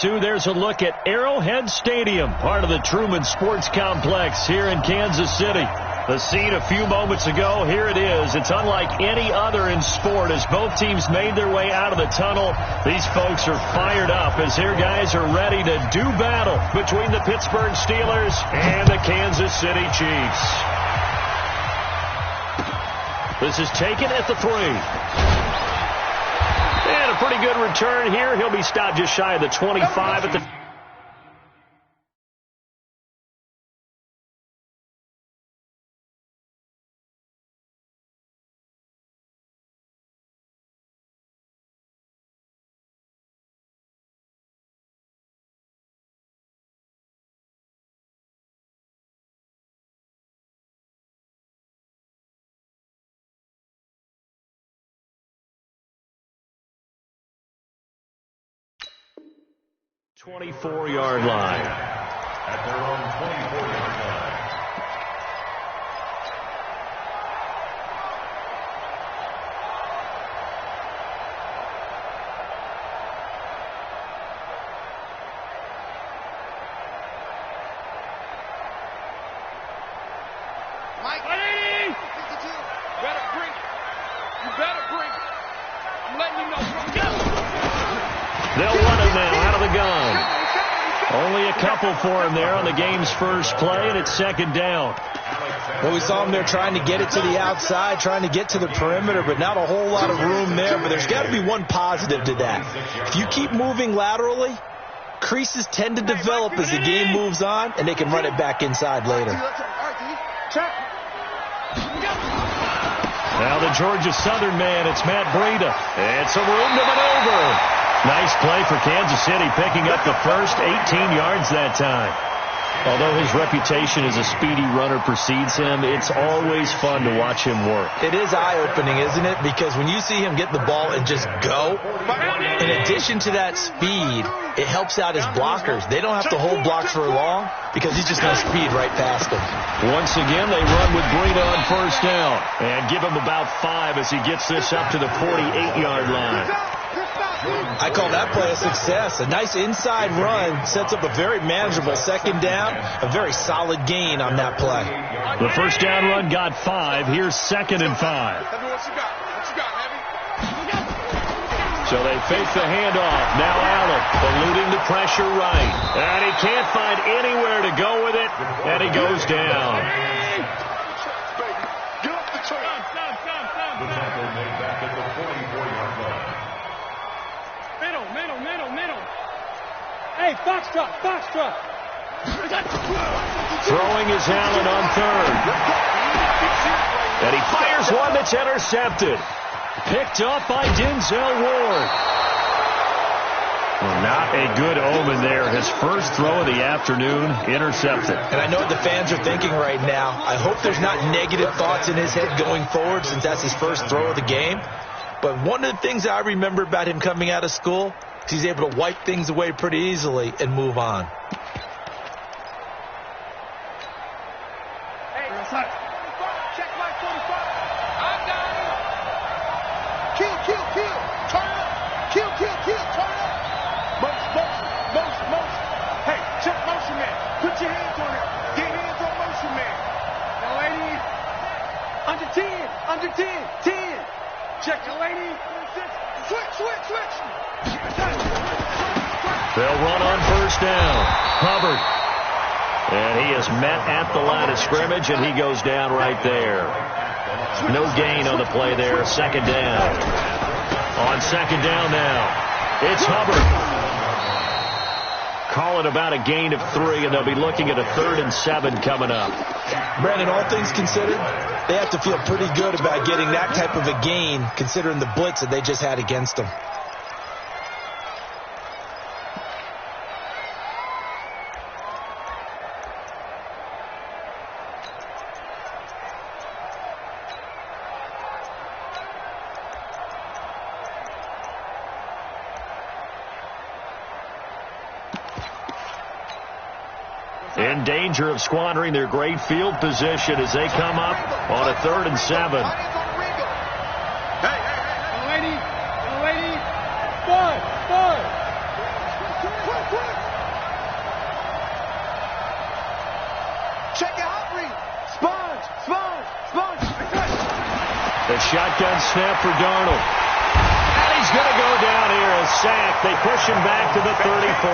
There's a look at Arrowhead Stadium, part of the Truman Sports Complex here in Kansas City. The scene a few moments ago, here it is. It's unlike any other in sport as both teams made their way out of the tunnel. These folks are fired up as their guys are ready to do battle between the Pittsburgh Steelers and the Kansas City Chiefs. This is taken at the 3. And a pretty good return here. He'll be stopped just shy of the 25 at the... ...24-yard line. At their own 24-yard line. Mike, you better bring it. You better bring it. I'm letting you know. They'll run it now out of the gun. Only a couple for him there on the game's first play, and it's second down. Well, we saw him there trying to get it to the outside, trying to get to the perimeter, but not a whole lot of room there. But there's got to be one positive to that. If you keep moving laterally, creases tend to develop as the game moves on, and they can run it back inside later. Now the Georgia Southern man, it's Matt Breida. It's a room to maneuver. Nice play for Kansas City, picking up the first 18 yards that time. Although his reputation as a speedy runner precedes him, it's always fun to watch him work. It is eye-opening, isn't it? Because when you see him get the ball and just go, in addition to that speed, it helps out his blockers. They don't have to hold blocks for long because he's just going to speed right past them. Once again, they run with Breida on first down and give him about 5 as he gets this up to the 48-yard line. I call that play a success. A nice inside run sets up a very manageable second down, a very solid gain on that play. The first down run got 5. Here's second and 5. So they fake the handoff. Now Allen eluding the pressure right. And he can't find anywhere to go with it. And he goes down. The tackle made back at the 44-yard line. Middle. Hey, Foxtrot. Throwing is Allen on third. And he fires one that's intercepted. Picked up by Denzel Ward. Well, not a good omen there. His first throw of the afternoon intercepted. And I know what the fans are thinking right now. I hope there's not negative thoughts in his head going forward since that's his first throw of the game. But one of the things I remember about him coming out of school, he's able to wipe things away pretty easily and move on. Hey, check my 45. I got it. Kill. Turn up. Kill. Turn up. Motion. Hey, check motion man. Put your hands on it. Get hands on motion man. Now, lady. Under 10. Check the lady. Switch. They'll run on first down. Hubbard. And he is met at the line of scrimmage, and he goes down right there. No gain on the play there. Second down. On second down now, it's Hubbard. Calling about a gain of 3, and they'll be looking at a 3rd and 7 coming up. Brandon, all things considered, they have to feel pretty good about getting that type of a gain considering the blitz that they just had against them. In danger of squandering their great field position as they come up on a 3rd and 7. Hey, lady, boy. Check your hot read. Sponge, sponge, sponge. The shotgun snap for Darnold. And he's going to go down here, a sack. They push him back to the 34.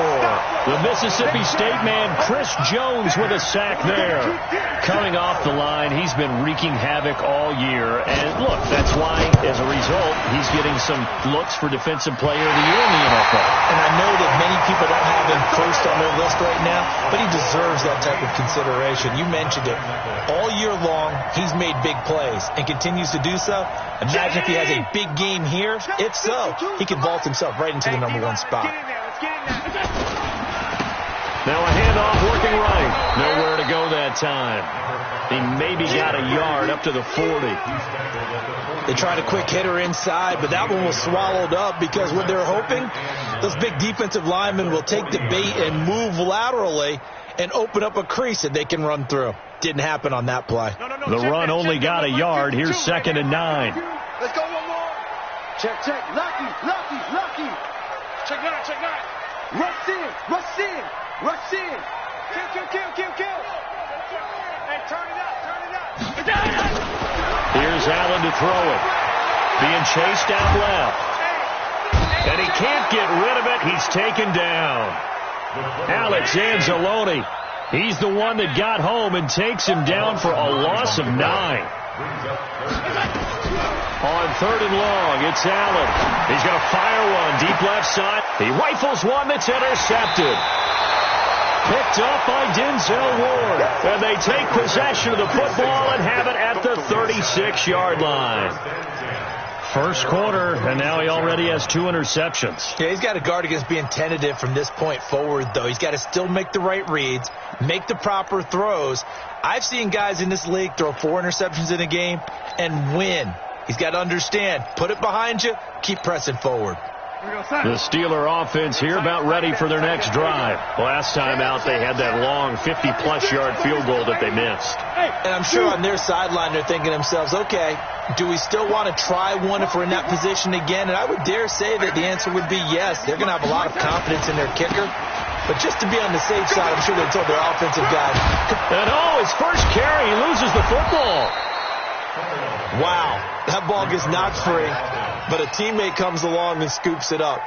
The Mississippi State man, Chris Jones, with a sack there. Coming off the line, he's been wreaking havoc all year. And look, that's why, as a result, he's getting some looks for Defensive Player of the Year in the NFL. And I know that many people don't have him first on their list right now, but he deserves that type of consideration. You mentioned it. All year long, he's made big plays and continues to do so. Imagine if he has a big game here. If so, he can vault himself right into the #1 spot. Now a handoff working right. Nowhere to go that time. He maybe got a yard up to the 40. They tried a quick hitter inside, but that one was swallowed up because what they're hoping, those big defensive linemen will take the bait and move laterally and open up a crease that they can run through. Didn't happen on that play. The run only got a yard. Here's 2nd and 9. Let's go one more. Check, check. Lucky, lucky, lucky. Check 9, check 9. Rush in, rush in, rush in. Kill, kill, kill, kill, kill. Hey, turn it up, turn it up. Here's Allen to throw it. Being chased out left. And he can't get rid of it. He's taken down. Alex Anzalone. He's the one that got home and takes him down for a loss of 9. On 3rd and long, it's Allen. He's going to fire one deep left side. He rifles one that's intercepted. Picked up by Denzel Ward. And they take possession of the football and have it at the 36-yard line. First quarter, and now he already has 2 interceptions. Yeah, he's got to guard against being tentative from this point forward, though. He's got to still make the right reads, make the proper throws. I've seen guys in this league throw 4 interceptions in a game and win. He's got to understand, put it behind you, keep pressing forward. The Steeler offense here about ready for their next drive. Last time out, they had that long 50-plus yard field goal that they missed. And I'm sure on their sideline they're thinking to themselves, okay, do we still want to try one if we're in that position again? And I would dare say that the answer would be yes. They're going to have a lot of confidence in their kicker. But just to be on the safe side, I'm sure they told their offensive guys. And his first carry, he loses the football. Wow, that ball gets knocked free, but a teammate comes along and scoops it up.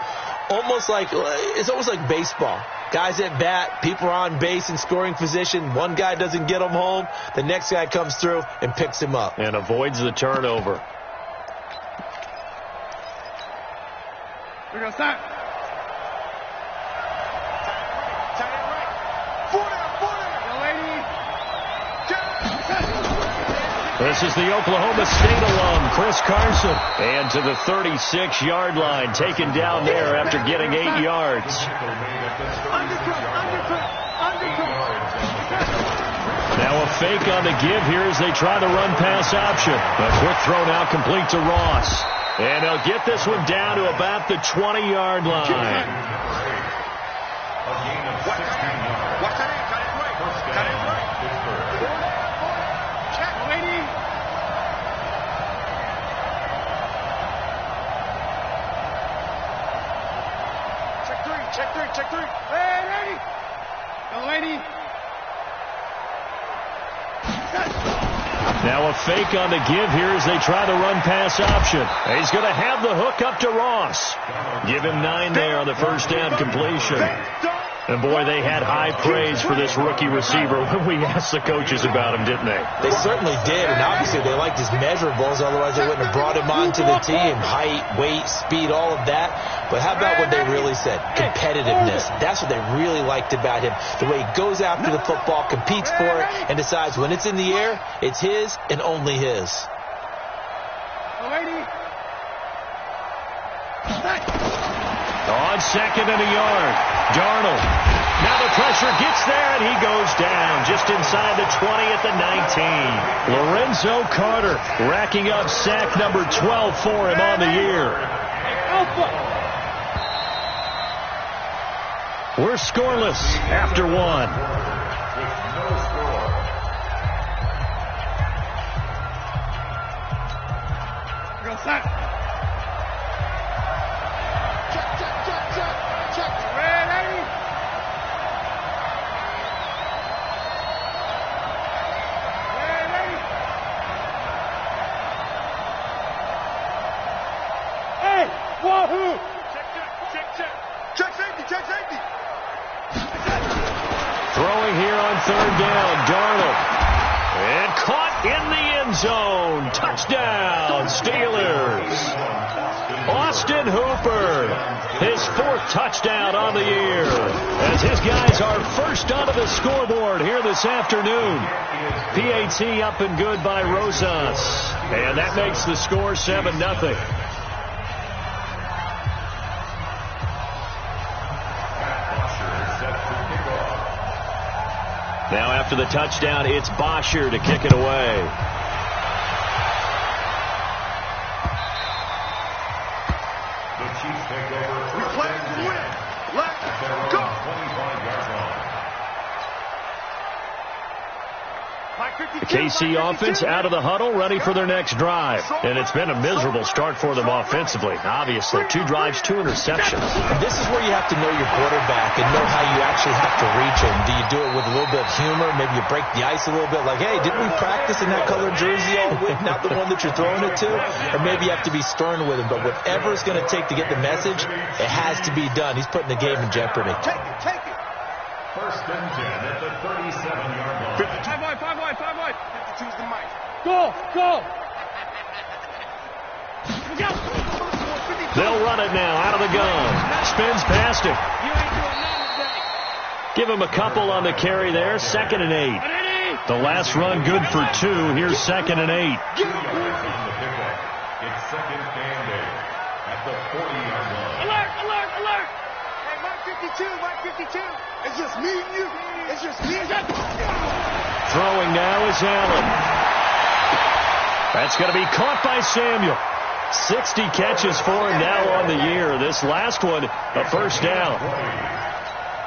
It's almost like baseball. Guys at bat, people are on base in scoring position. One guy doesn't get him home. The next guy comes through and picks him up. And avoids the turnover. We're going to stop. This is the Oklahoma State alum, Chris Carson. And to the 36-yard line, taken down there after getting 8 yards. Now a fake on the give here as they try the run-pass option. A quick throw now complete to Ross. And they'll get this one down to about the 20-yard line. Check 3. Hey, ready? Lady. Now a fake on the give here as they try the run-pass option. He's going to have the hook up to Ross. Give him 9 there on the first down completion. And boy, they had high praise for this rookie receiver when we asked the coaches about him, didn't they? They certainly did, and obviously they liked his measurables, otherwise they wouldn't have brought him onto the team. Height, weight, speed, all of that. But how about what they really said? Competitiveness. That's what they really liked about him. The way he goes after the football, competes for it, and decides when it's in the air, it's his and only his. On 2nd and a yard. Darnold. Now the pressure gets there, and he goes down just inside the 20 at the 19. Lorenzo Carter racking up sack number 12 for him on the year. We're scoreless after 1. Go set. Check. Ready? Throwing here on third down, Darnold. And caught in the end zone. Touchdown, Steelers. Austin Hooper, his 4th touchdown on the year, as his guys are first onto the scoreboard here this afternoon. PAT up and good by Rosas, and that makes the score 7-0. Now after the touchdown, it's Bosher to kick it away. The KC offense out of the huddle, ready for their next drive. And it's been a miserable start for them offensively. Obviously, 2 drives, 2 interceptions. And this is where you have to know your quarterback and know how you actually have to reach him. Do you do it with a little bit of humor? Maybe you break the ice a little bit, like, hey, didn't we practice in that colored jersey all week, not the one that you're throwing it to? Or maybe you have to be stern with him. But whatever it's going to take to get the message, it has to be done. He's putting the game in jeopardy. Take it. First and 10 at the 37-yard line. 5 wide. Choose the mic. Go. They'll run it now out of the gun. Spins past him. You ain't doing nothing today. Give him a couple on the carry there. 2nd and 8. The last run good for 2. Here's 2nd and 8. 2 yards on the pickup. It's 2nd and 8 at the 40-yard line. Alert. Hey, Mike 52. It's just me and you. Throwing now is Allen. That's going to be caught by Samuel. 60 catches for him now on the year. This last one, a first down.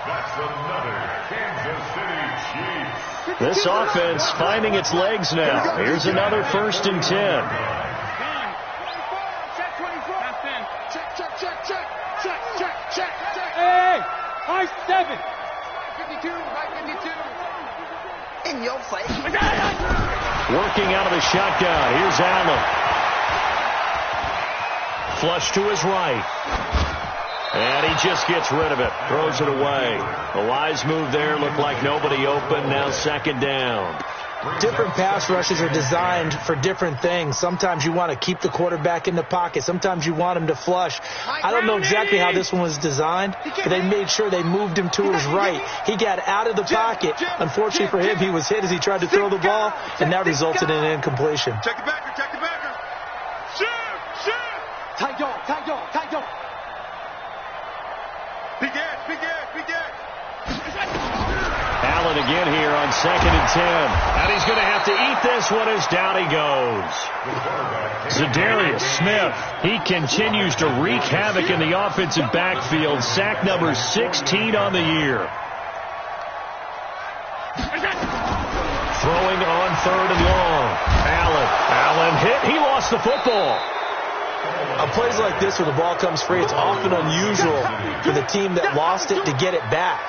That's another Kansas City Chiefs. This offense finding its legs now. Here's another 1st and 10. Check. Hey, high 7. 52. In your face. Working out of the shotgun. Here's Allen. Flush to his right. And he just gets rid of it. Throws it away. The wise move there. Looked like nobody open. Now 2nd down. Different pass rushes are designed for different things. Sometimes you want to keep the quarterback in the pocket. Sometimes you want him to flush. I don't know exactly how this one was designed, but they made sure they moved him to his right. He got out of the pocket. Unfortunately for him, he was hit as he tried to throw the ball, and that resulted in an incompletion. Check the backer. Shoot. Tight dog. Big ass. Allen again here on 2nd and 10. And he's going to have to eat this one as down he goes. Za'Darius Smith, he continues to wreak havoc in the offensive backfield. Sack number 16 on the year. Throwing on 3rd and long. Allen hit. He lost the football. On plays like this where the ball comes free, it's often unusual for the team that lost it to get it back.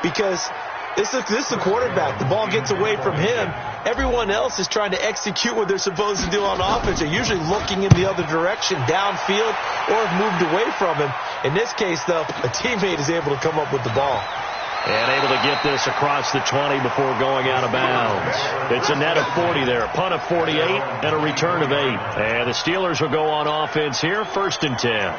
Because this is the quarterback. The ball gets away from him. Everyone else is trying to execute what they're supposed to do on offense. They're usually looking in the other direction, downfield, or have moved away from him. In this case, though, a teammate is able to come up with the ball. And able to get this across the 20 before going out of bounds. It's a net of 40 there. A punt of 48 and a return of 8. And the Steelers will go on offense here. 1st and 10.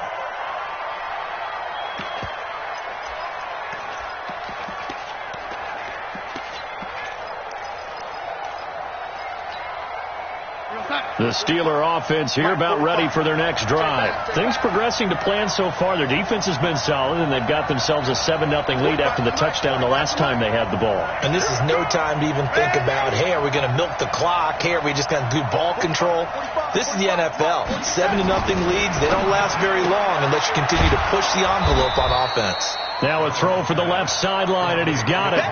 The Steeler offense here about ready for their next drive. Things progressing to plan so far. Their defense has been solid, and they've got themselves a 7-0 lead after the touchdown the last time they had the ball. And this is no time to even think about, hey, are we going to milk the clock? Hey, are we just going to do ball control? This is the NFL. 7-0 leads. They don't last very long unless you continue to push the envelope on offense. Now a throw for the left sideline, and he's got it.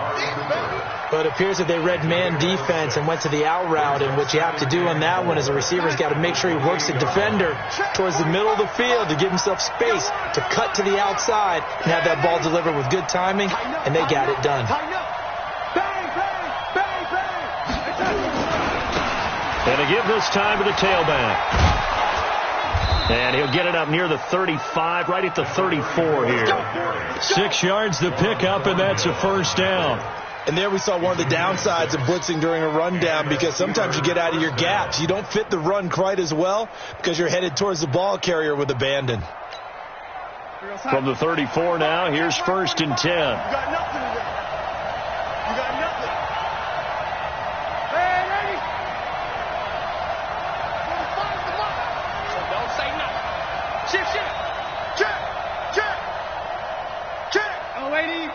But it appears that they read man defense and went to the out route, and what you have to do on that one is a receiver's got to make sure he works the defender towards the middle of the field to give himself space to cut to the outside and have that ball delivered with good timing, and they got it done. And to give this time to the tailback. And he'll get it up near the 35, right at the 34 here. 6 yards the pickup, and that's a first down. And there we saw one of the downsides of blitzing during a rundown, because sometimes you get out of your gaps. You don't fit the run quite as well because you're headed towards the ball carrier with abandon. From the 34 now, here's 1st and 10. You got nothing today. You got nothing. Hey, ready? Don't say nothing. Shift. Check. Oh, lady.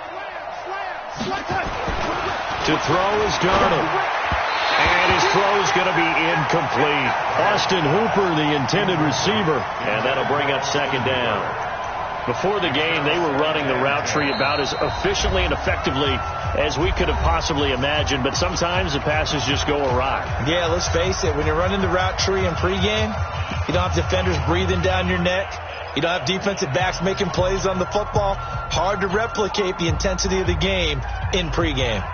Slam. To throw is Darnold. And his throw is going to be incomplete. Austin Hooper, the intended receiver. And that'll bring up 2nd down. Before the game, they were running the route tree about as efficiently and effectively as we could have possibly imagined. But sometimes the passes just go awry. Yeah, let's face it. When you're running the route tree in pregame, you don't have defenders breathing down your neck. You don't have defensive backs making plays on the football. Hard to replicate the intensity of the game in pregame.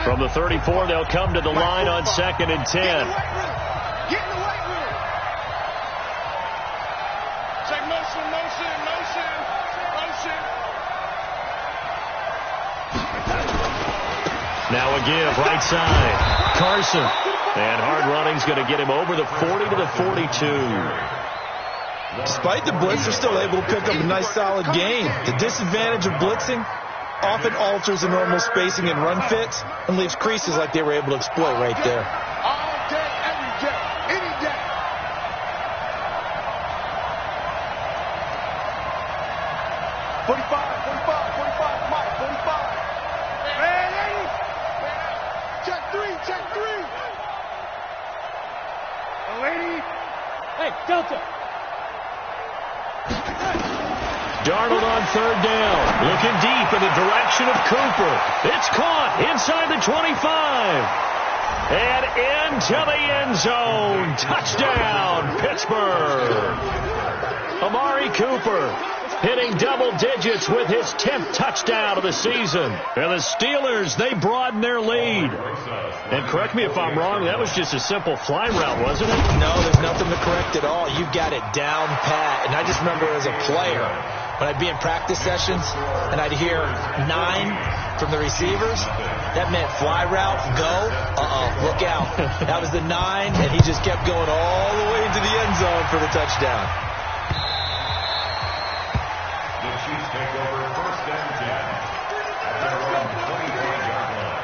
From the 34, they'll come to the line on 2nd and 10. Get in the weight room. Say motion. Now a give, right side. Carson. And hard running's going to get him over the 40 to the 42. Despite the blitz, they're still able to pick up a nice, solid gain. The disadvantage of blitzing often alters the normal spacing and run fits and leaves creases like they were able to exploit right there. All day, every day, any day. $45, Mike, 45. Ready? Check three. Oh, lady. Hey, Delta. Darnold on 3rd down. Looking deep in the direction of Cooper. It's caught inside the 25. And into the end zone. Touchdown, Pittsburgh. Amari Cooper hitting double digits with his 10th touchdown of the season. And the Steelers, they broaden their lead. And correct me if I'm wrong, that was just a simple fly route, wasn't it? No, there's nothing to correct at all. You got it down pat. And I just remember as a player, when I'd be in practice sessions and I'd hear 9 from the receivers, that meant fly route, go, look out. That was the 9, and he just kept going all the way into the end zone for the touchdown. The Chiefs take over 1st and 10 at their own 25-yard line.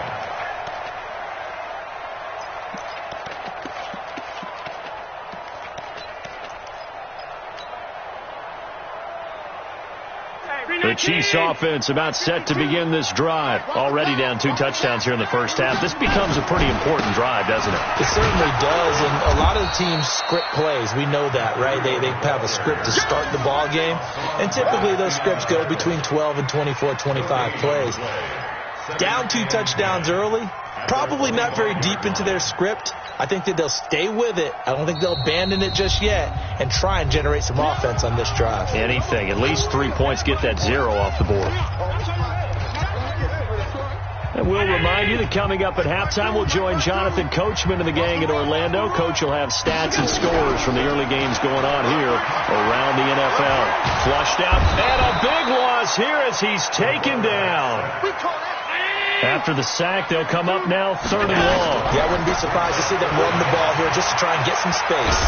The Chiefs offense about set to begin this drive. Already down 2 touchdowns here in the first half. This becomes a pretty important drive, doesn't it? It certainly does, and a lot of the teams script plays. We know that, right? They have a script to start the ball game, and typically those scripts go between 12 and 24, 25 plays. Down 2 touchdowns early, probably not very deep into their script. I think that they'll stay with it. I don't think they'll abandon it just yet and try and generate some offense on this drive. Anything. At least 3 points, get that 0 off the board. And we'll remind you that coming up at halftime, we'll join Jonathan Coachman and the gang in Orlando. Coach will have stats and scores from the early games going on here around the NFL. Flushed out, and a big loss here as he's taken down. After the sack, they'll come up now 3rd and long. Yeah, I wouldn't be surprised to see them run the ball here just to try and get some space.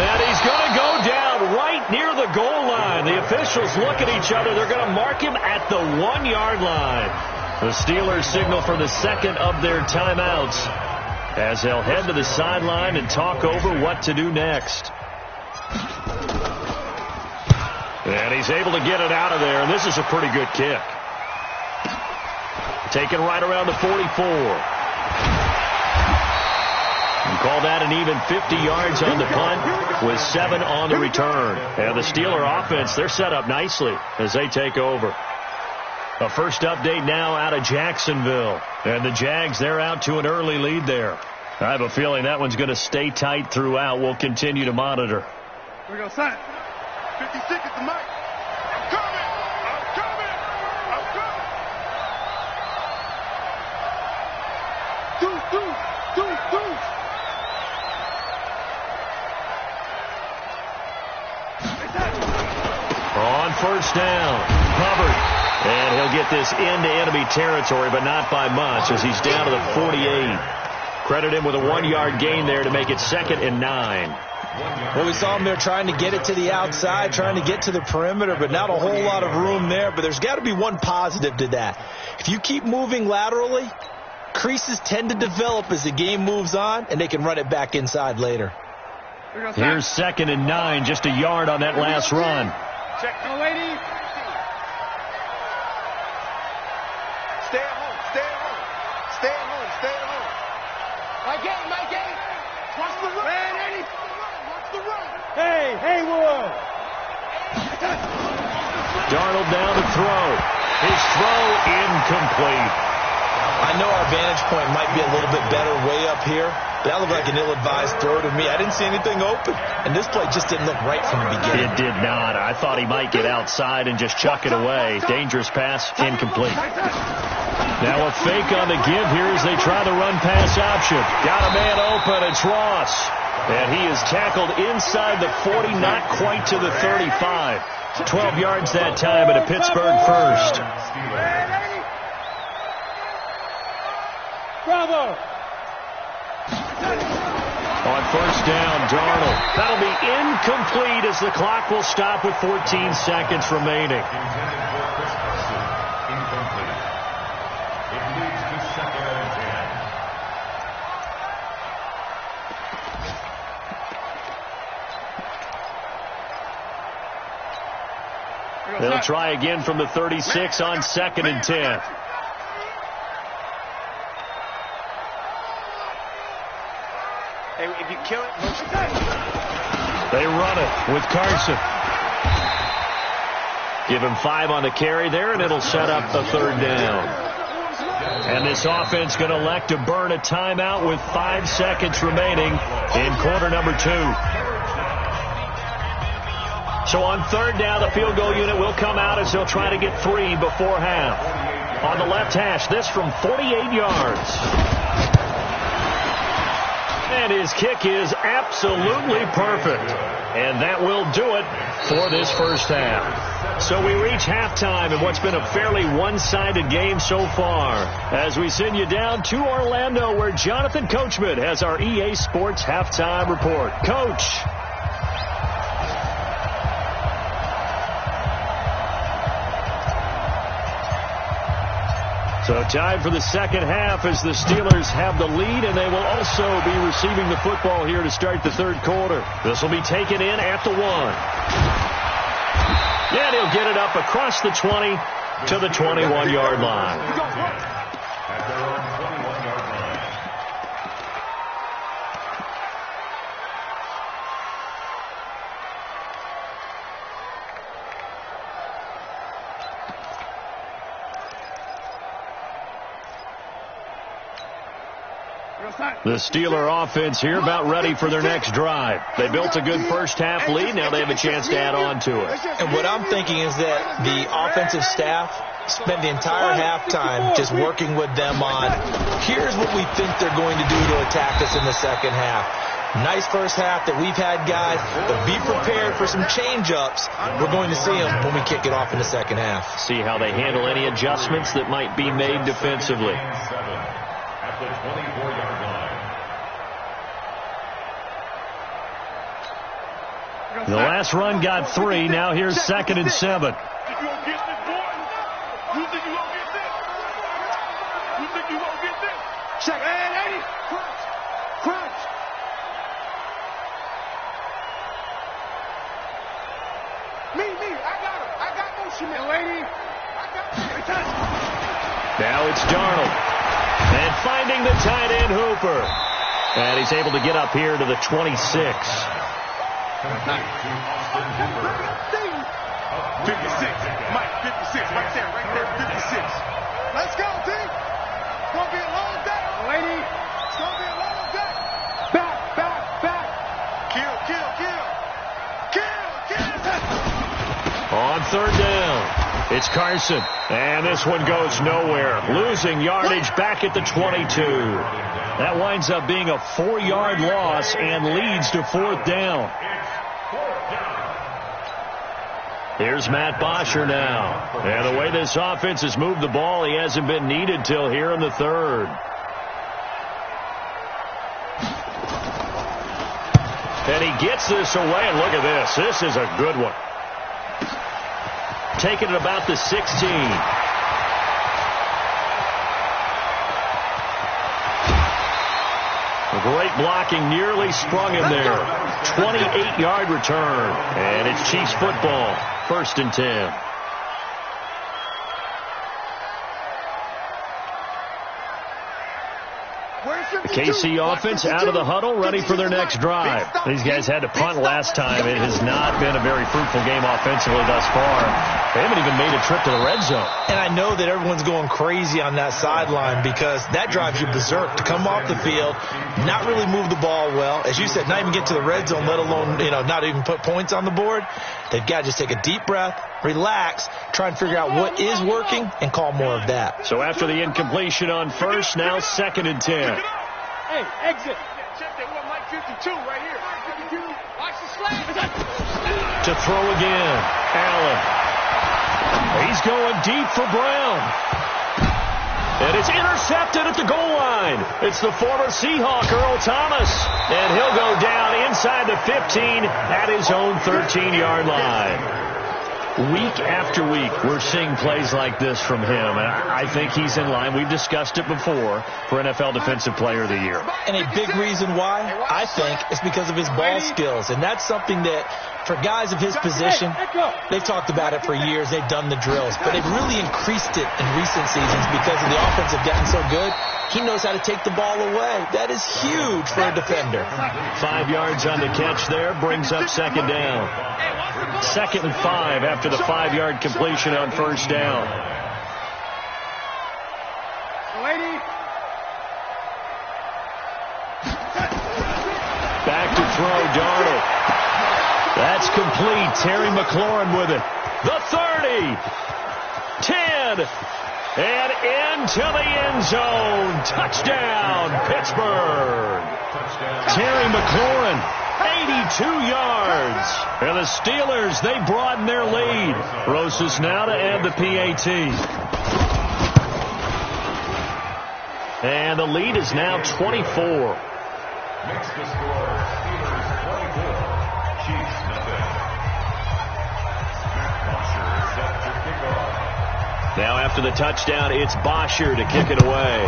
And he's going to go down right near the goal line. The officials look at each other. They're going to mark him at the 1-yard line. The Steelers signal for the 2nd of their timeouts as they'll head to the sideline and talk over what to do next. And he's able to get it out of there, and this is a pretty good kick. Taken right around the 44. And call that an even 50 yards on the punt with 7 on the return. And the Steeler offense, they're set up nicely as they take over. A first update now out of Jacksonville. And the Jags, they're out to an early lead there. I have a feeling that one's going to stay tight throughout. We'll continue to monitor. Here we go, son. 56 at the mic. I'm coming. Deuce. On first down. Hubbard. And he'll get this into enemy territory, but not by much as he's down to the 48. Credit him with a 1-yard gain there to make it 2nd and 9. Well, we saw him there trying to get it to the outside, trying to get to the perimeter, but not a whole lot of room there. But there's got to be one positive to that. If you keep moving laterally, creases tend to develop as the game moves on, and they can run it back inside later. Here's 2nd and 9, just a yard on that last run. Check. No, lady. Stay at home. Stay at home. Stay at home. Stay at home. My game. My game. Watch the run. Man, Eddie. Watch the run. Hey, Haywood. Darnold down to throw. His throw incomplete. I know our vantage point might be a little bit better way up here, but that looked like an ill-advised throw to me. I didn't see anything open, and this play just didn't look right from the beginning. It did not. I thought he might get outside and just chuck it away. Dangerous pass, incomplete. Now a fake on the give here as they try the run-pass option. Got a man open. It's Ross. And he is tackled inside the 40, not quite to the 35. 12 yards that time and a Pittsburgh first. Bravo. On first down, Darnold. That'll be incomplete as the clock will stop with 14 seconds remaining. Intended for Chris Carson. Incomplete. It leads to 2nd and 10. They'll try again from the 36 on 2nd and 10. Hey, if you kill it, They run it with Carson. Give him 5 on the carry there, and it'll set up the 3rd down. And this offense going to elect to burn a timeout with 5 seconds remaining in quarter number 2. So on 3rd down, the field goal unit will come out as they'll try to get 3 before half. On the left hash, this from 48 yards. And his kick is absolutely perfect. And that will do it for this first half. So we reach halftime in what's been a fairly one-sided game so far. As we send you down to Orlando, where Jonathan Coachman has our EA Sports halftime report. Coach. So time for the second half as the Steelers have the lead, and they will also be receiving the football here to start the 3rd quarter. This will be taken in at the 1. And he'll get it up across the 20 to the 21-yard line. At their own 21-yard line. The Steeler offense here about ready for their next drive. They built a good first half lead. Now they have a chance to add on to it. And what I'm thinking is that the offensive staff spent the entire halftime just working with them on, here's what we think they're going to do to attack us in the second half. Nice first half that we've had, guys, but be prepared for some change-ups. We're going to see them when we kick it off in the second half. See how they handle any adjustments that might be made defensively. At the 24-yard line. The last run got 3. Now here's 2nd and 7. You gonna get this, boy? You think you gonna get this? You think you gonna get this? check. And Eddie, crunch, crunch. Me, I got him. I got motion, man. Lady. I got him. Now it's Darnold. And finding the tight end Hooper. And he's able to get up here to the 26. 56. Mike, 56. Right there, 56. Let's go, team. It's going to be a long day. Lady. It's going to be a long day. Back. Kill. On 3rd down, it's Carson. And this one goes nowhere. Losing yardage back at the 22. That winds up being a 4-yard loss and leads to 4th down. Here's Matt Bosher now. And the way this offense has moved the ball, he hasn't been needed till here in the third. And he gets this away, and look at this. This is a good one. Taking it about the 16. Great blocking, nearly sprung him there. 28-yard return. And it's Chiefs football. 1st and 10. The KC offense out of the huddle, ready for their next drive. These guys had to punt last time. It has not been a very fruitful game offensively thus far. They haven't even made a trip to the red zone. And I know that everyone's going crazy on that sideline because that drives you berserk to come off the field, not really move the ball well. As you said, not even get to the red zone, let alone, not even put points on the board. They've got to just take a deep breath, relax, try and figure out what is working, and call more of that. So after the incompletion on first, now 2nd and 10. Hey, exit. Check that one, Mike 52 right here. 52. Watch the slant. To throw again. Allen. He's going deep for Brown. And it's intercepted at the goal line. It's the former Seahawk, Earl Thomas. And he'll go down inside the 15 at his own 13-yard line. Week after week, we're seeing plays like this from him. And I think he's in line. We've discussed it before for NFL Defensive Player of the Year. And a big reason why, I think, is because of his ball skills. And that's something that, for guys of his position, they've talked about it for years. They've done the drills. But they've really increased it in recent seasons because of the offense have gotten so good. He knows how to take the ball away. That is huge for a defender. 5 yards on the catch there. Brings up 2nd down. 2nd and 5 after the 5-yard completion on 1st down. Back to throw, Darnold. That's complete. Terry McLaurin with it. The 30. 10. And into the end zone. Touchdown, Pittsburgh. Terry McLaurin, 82 yards. And the Steelers, they broaden their lead. Rosas now to add the PAT. And the lead is now 24. Makes the score Steelers 24, Chiefs nothing. Matt Bosher is set to kick off. Now after the touchdown, it's Bosher to kick it away.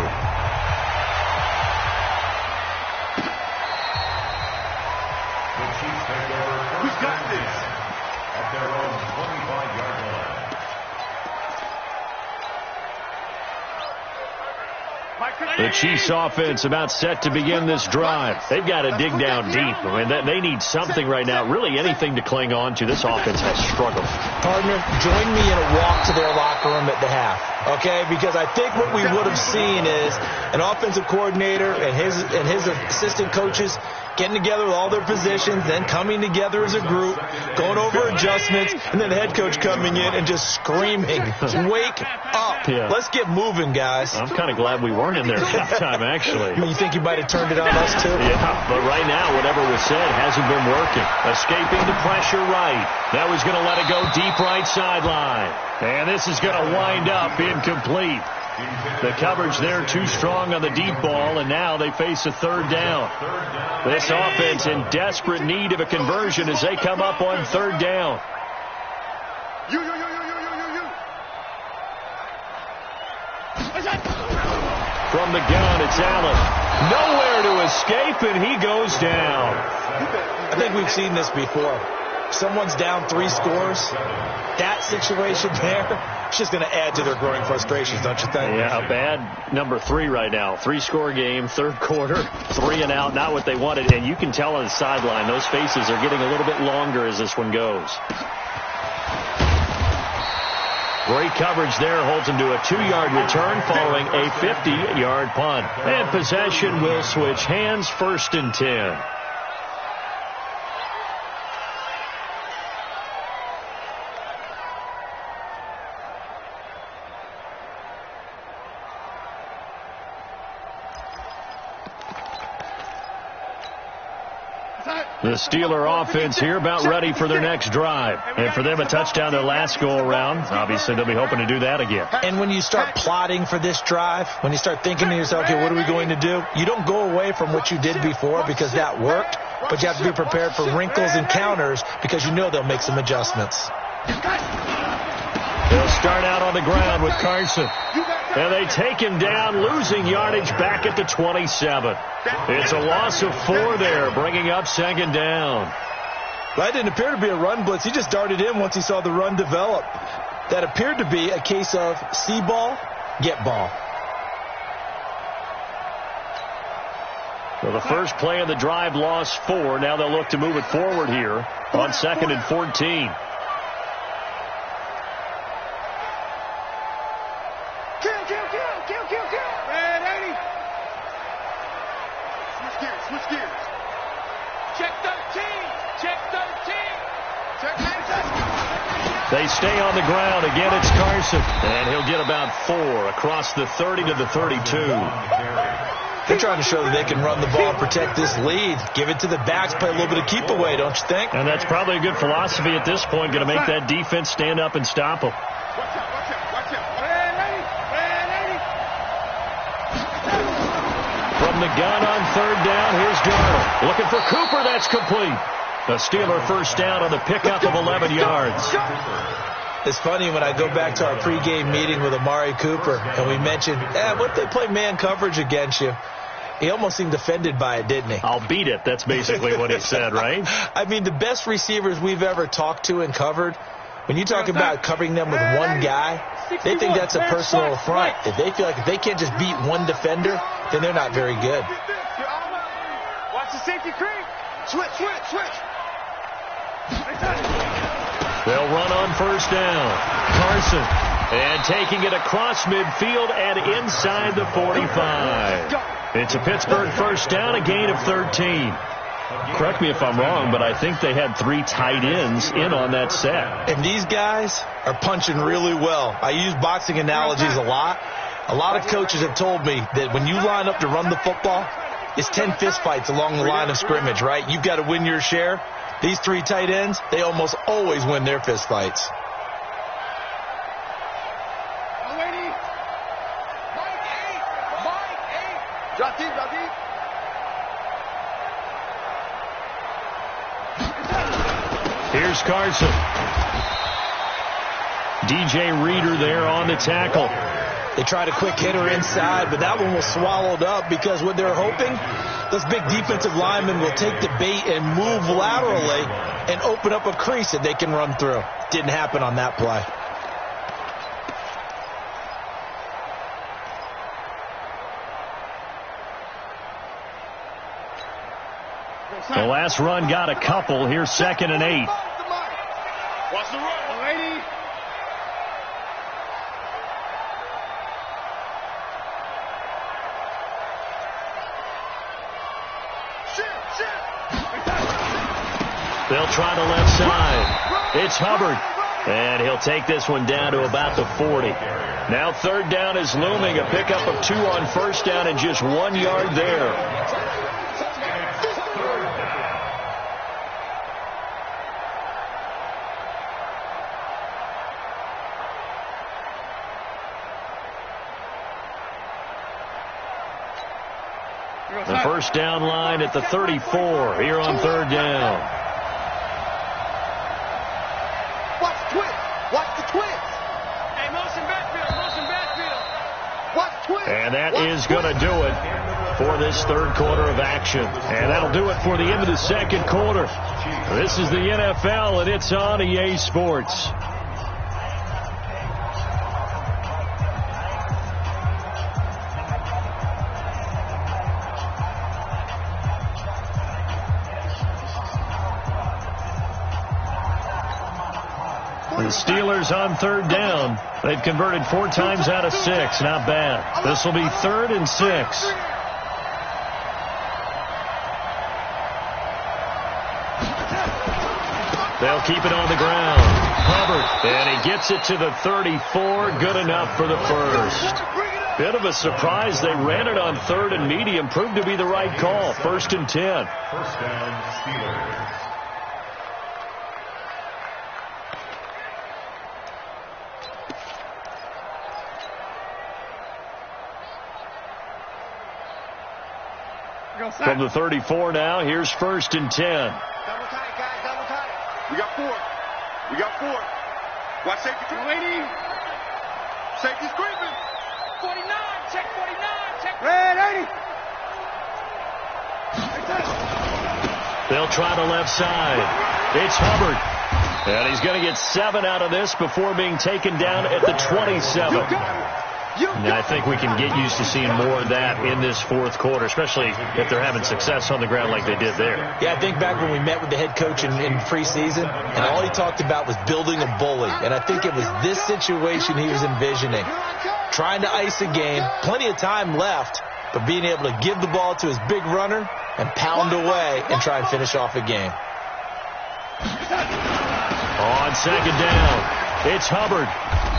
Who's got this? At their own 25-yard line. The Chiefs offense about set to begin this drive. They've got to dig down deep. I mean, they need something right now, really anything to cling on to. This offense has struggled. Partner, join me in a walk to their locker room at the half, okay? Because I think what we would have seen is an offensive coordinator and his assistant coaches getting together with all their positions, then coming together as a group, going over adjustments, and then the head coach coming in and just screaming, wake up. Yeah. Let's get moving, guys. I'm kind of glad we weren't in there at halftime, actually. You think you might have turned it on us, too? Yeah, but right now, whatever was said hasn't been working. Escaping the pressure right. That was going to let it go deep right sideline. And this is going to wind up incomplete. The coverage there too strong on the deep ball, and now they face a 3rd down. This offense in desperate need of a conversion as they come up on 3rd down. From the gun, it's Allen. Nowhere to escape, and he goes down. I think we've seen this before. Someone's down 3 scores. That situation there, it's just going to add to their growing frustrations, don't you think? Yeah, a bad number 3 right now. 3-score game, 3rd quarter, 3 and out, not what they wanted. And you can tell on the sideline, those faces are getting a little bit longer as this one goes. Great coverage there, holds him to a 2-yard return following a 50-yard punt. And possession will switch hands, 1st and 10. Set. The Steeler offense here about ready for their next drive. And for them, a touchdown their last go-around. Obviously, they'll be hoping to do that again. And when you start plotting for this drive, when you start thinking to yourself, okay, what are we going to do? You don't go away from what you did before because that worked, but you have to be prepared for wrinkles and counters because you know they'll make some adjustments. They'll start out on the ground with Carson. And they take him down, losing yardage back at the 27. It's a loss of 4 there, bringing up second down. That didn't appear to be a run blitz. He just darted in once he saw the run develop. That appeared to be a case of see ball, get ball. Well, the first play of the drive lost 4. Now they'll look to move it forward here on 2nd and 14. Switch gears. Check 13. Check 13. Check 13. They stay on the ground. Again, it's Carson. And he'll get about 4 across the 30 to the 32. They're trying to show that they can run the ball and protect this lead. Give it to the backs, play a little bit of keep away, don't you think? And that's probably a good philosophy at this point, going to make that defense stand up and stop them. From the gun on 3rd down, here's Darnold. Looking for Cooper, that's complete. The Steeler first down on the pickup of 11 yards. It's funny when I go back to our pregame meeting with Amari Cooper, and we mentioned, what if they play man coverage against you? He almost seemed offended by it, didn't he? I'll beat it. That's basically what he said, right? I mean, the best receivers we've ever talked to and covered, when you talk about covering them with one guy, they think that's a personal affront. If they feel like if they can't just beat one defender, then they're not very good. Watch the safety creep. Switch. They'll run on first down. Carson. And taking it across midfield and inside the 45. It's a Pittsburgh first down, a gain of 13. Correct me if I'm wrong, but I think they had 3 tight ends in on that set. And these guys are punching really well. I use boxing analogies a lot. A lot of coaches have told me that when you line up to run the football, it's 10 fistfights along the line of scrimmage, right? You've got to win your share. These 3 tight ends, they almost always win their fistfights. Drop deep. Here's Carson. DJ Reader there on the tackle. They tried a quick hitter inside, but that one was swallowed up because what they're hoping, those big defensive linemen will take the bait and move laterally and open up a crease that they can run through. Didn't happen on that play. The last run got a couple. Here's 2nd and 8. Watch the run, lady. They'll try the left side. It's Hubbard. And he'll take this one down to about the 40. Now 3rd down is looming. A pickup of 2 on first down and just 1 yard there. The first down line at the 34 here on 3rd down. Watch the twins. Hey, motion backfield. Watch twins. And that is going to do it for this 3rd quarter of action. And that'll do it for the end of the 2nd quarter. This is the NFL, and it's on EA Sports. The Steelers on 3rd down. They've converted 4 times out of 6. Not bad. This will be 3rd and 6. They'll keep it on the ground. Hubbard. And he gets it to the 34. Good enough for the first. Bit of a surprise. They ran it on 3rd and medium. Proved to be the right call. 1st and 10. First down, Steelers. From the 34 now, here's 1st and 10. Double tight, guys, double tight. We got 4. We got 4. Watch safety. Waiting. Safety's creeping. 49. Check 49. Check. Red 80. They'll try the left side. It's Hubbard. And he's going to get 7 out of this before being taken down at the 27. And I think we can get used to seeing more of that in this 4th quarter, especially if they're having success on the ground like they did there. Yeah, I think back when we met with the head coach in preseason, and all he talked about was building a bully. And I think it was this situation he was envisioning. Trying to ice a game, plenty of time left, but being able to give the ball to his big runner and pound away and try and finish off a game. On 2nd down, it's Hubbard.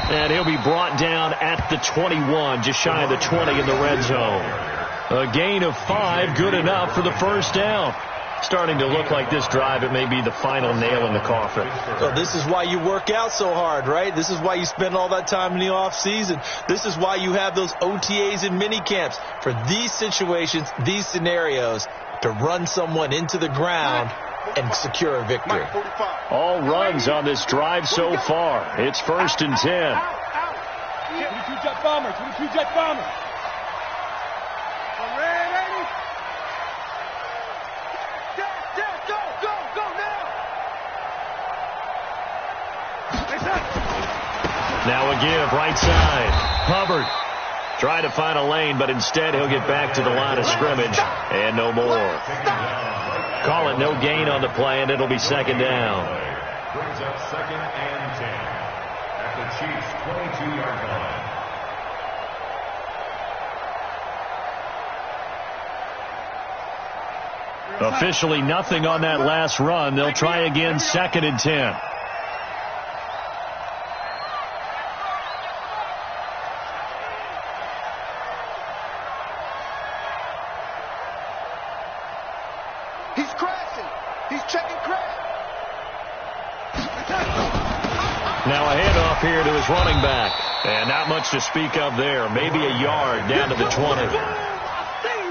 And he'll be brought down at the 21, just shy of the 20 in the red zone. A gain of 5, good enough for the 1st down. Starting to look like this drive, it may be the final nail in the coffin. So this is why you work out so hard, right? This is why you spend all that time in the offseason. This is why you have those OTAs and mini camps for these situations, these scenarios, to run someone into the ground and secure a victory. All runs on this drive so far. It's 1st and 10. 22 jet bombers. 22 jet bombers. Now a give, right side. Hubbard trying to find a lane, but instead he'll get back to the line of scrimmage and no more. Call it no gain on the play, and it'll be 2nd down. Brings up 2nd and 10 at the Chiefs' 22-yard line. Officially nothing on that last run. They'll try again, 2nd and 10. He's crashing. He's checking crash. Now a handoff here to his running back. And not much to speak of there. Maybe a yard down to the 20.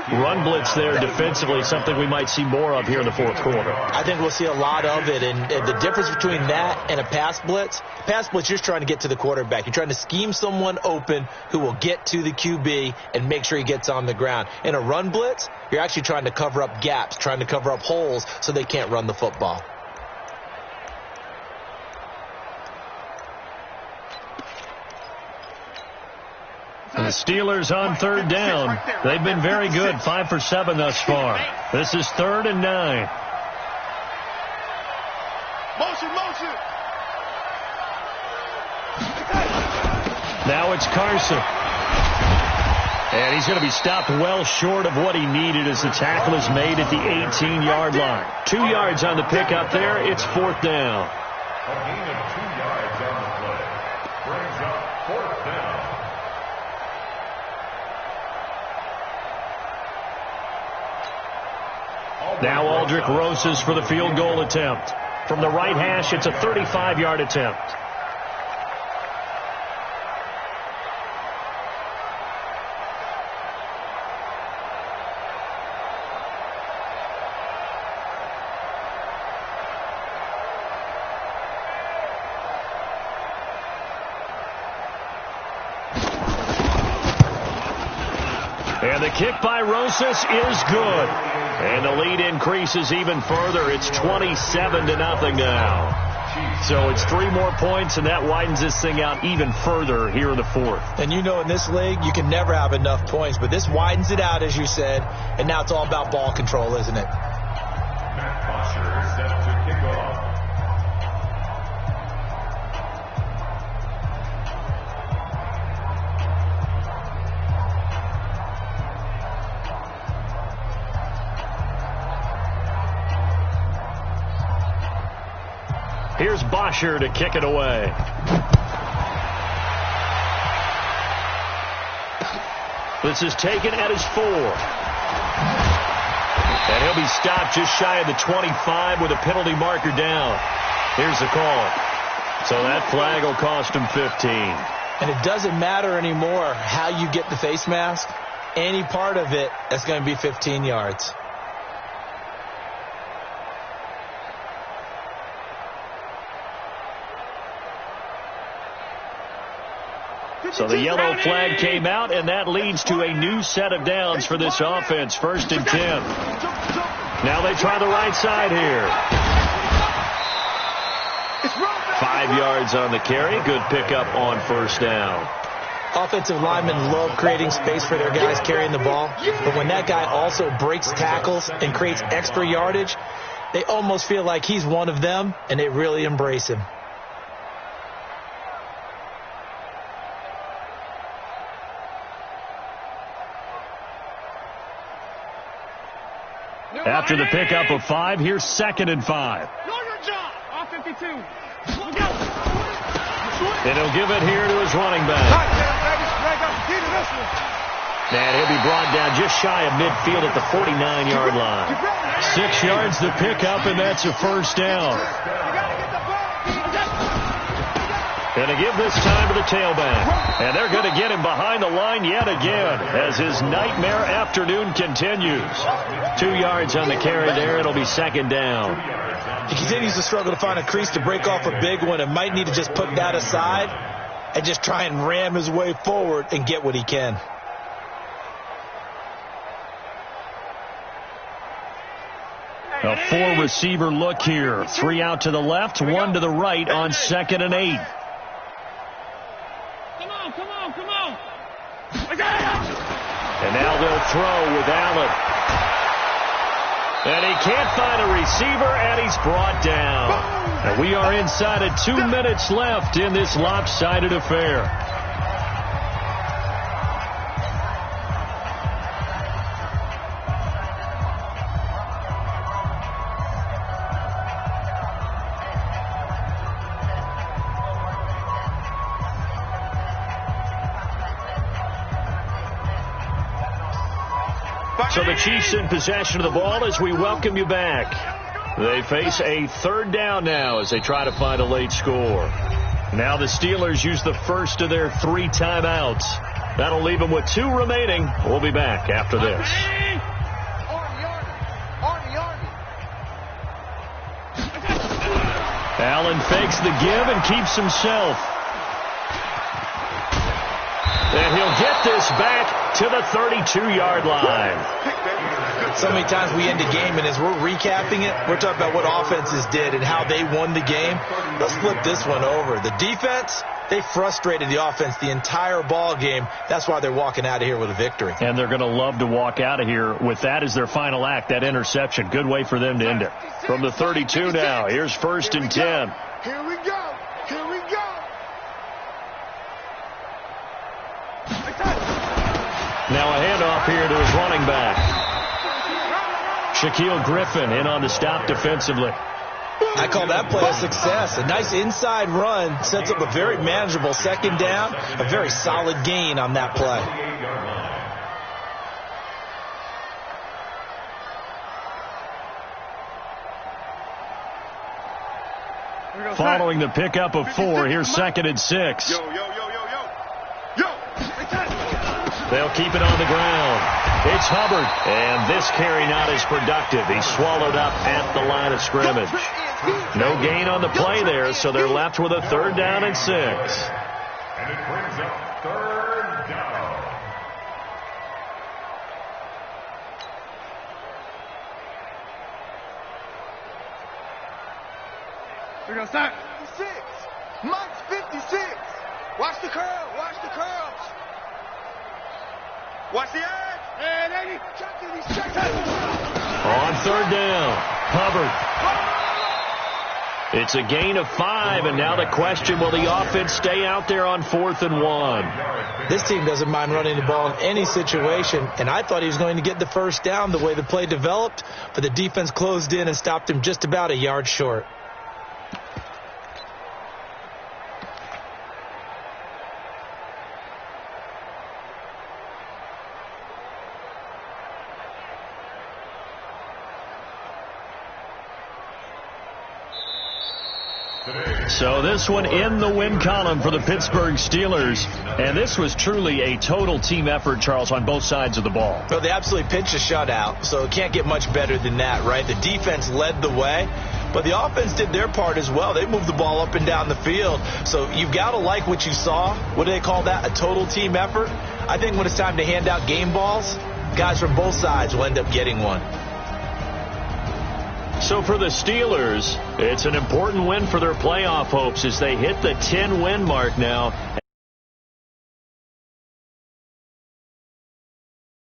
Run blitz there defensively, something we might see more of here in the 4th quarter. I think we'll see a lot of it. And the difference between that and a pass blitz, you're just trying to get to the quarterback. You're trying to scheme someone open who will get to the QB and make sure he gets on the ground. In a run blitz, you're actually trying to cover up gaps, trying to cover up holes so they can't run the football. And the Steelers on 3rd down. They've been very good, 5 for 7 thus far. This is 3rd and 9. Motion. Now it's Carson. And he's going to be stopped well short of what he needed as the tackle is made at the 18-yard line. 2 yards on the pickup there. It's 4th down. A gain of 2 yards on the play. Brings up 4th down. Now Aldrich Rosas for the field goal attempt. From the right hash, it's a 35-yard attempt. And the kick by Rosas is good. And the lead increases even further. It's 27-0 now. So it's 3 more points, and that widens this thing out even further here in the 4th. And you know in this league, you can never have enough points, but this widens it out, as you said, and now it's all about ball control, isn't it? Matt Bosher is set to kick off. Here's Bosher to kick it away. This is taken at his 4. And he'll be stopped just shy of the 25 with a penalty marker down. Here's the call. So that flag will cost him 15. And it doesn't matter anymore how you get the face mask. Any part of it, that's going to be 15 yards. So the yellow flag came out, and that leads to a new set of downs for this offense. 1st and 10. Now they try the right side here. 5 yards on the carry. Good pickup on 1st down. Offensive linemen love creating space for their guys carrying the ball. But when that guy also breaks tackles and creates extra yardage, they almost feel like he's one of them, and they really embrace him. After the pickup of 5, here's 2nd and 5. Know your job. All 52. Look out. And he'll give it here to his running back. And he'll be brought down just shy of midfield at the 49-yard line. 6 yards the pickup, and that's a 1st down. Going to give this time to the tailback. And they're going to get him behind the line yet again as his nightmare afternoon continues. 2 yards on the carry there. It'll be 2nd down. He continues to struggle to find a crease to break off a big one and might need to just put that aside and just try and ram his way forward and get what he can. A 4-receiver look here. 3 out to the left, 1 to the right on 2nd and 8. Come on. And now they'll throw with Allen. And he can't find a receiver, and he's brought down. And we are inside of 2 minutes left in this lopsided affair. So the Chiefs in possession of the ball as we welcome you back. They face a 3rd down now as they try to find a late score. Now the Steelers use the first of their 3 timeouts. That'll leave them with 2 remaining. We'll be back after this. Allen fakes the give and keeps himself. And he'll get this back to the 32-yard line. So many times we end a game, and as we're recapping it, we're talking about what offenses did and how they won the game. Let's flip this one over. The defense, they frustrated the offense the entire ball game. That's why they're walking out of here with a victory. And they're going to love to walk out of here with that as their final act, that interception. Good way for them to end it. From the 32 now, here's 1st and 10. Here we go. Now a handoff here to his running back. Shaquille Griffin in on the stop defensively. I call that play a success. A nice inside run sets up a very manageable 2nd down. A very solid gain on that play. Following the pickup of 4, here's 2nd and 6. Yo. They'll keep it on the ground. It's Hubbard. And this carry not as productive. He's swallowed up at the line of scrimmage. No gain on the play there, so they're left with a 3rd down and 6. And it brings up 3rd down. We're going to start. 56. Mike's 56. Watch the curl. Watch the edge. Hey, lady. On 3rd down, Hubbard. It's a gain of 5, and now the question, will the offense stay out there on 4th and 1? This team doesn't mind running the ball in any situation, and I thought he was going to get the 1st down the way the play developed, but the defense closed in and stopped him just about a yard short. So this one in the win column for the Pittsburgh Steelers. And this was truly a total team effort, Charles, on both sides of the ball. Well, they absolutely pitched a shutout, so it can't get much better than that, right? The defense led the way, but the offense did their part as well. They moved the ball up and down the field. So you've got to like what you saw. What do they call that? A total team effort? I think when it's time to hand out game balls, guys from both sides will end up getting one. So for the Steelers, it's an important win for their playoff hopes as they hit the 10-win mark now.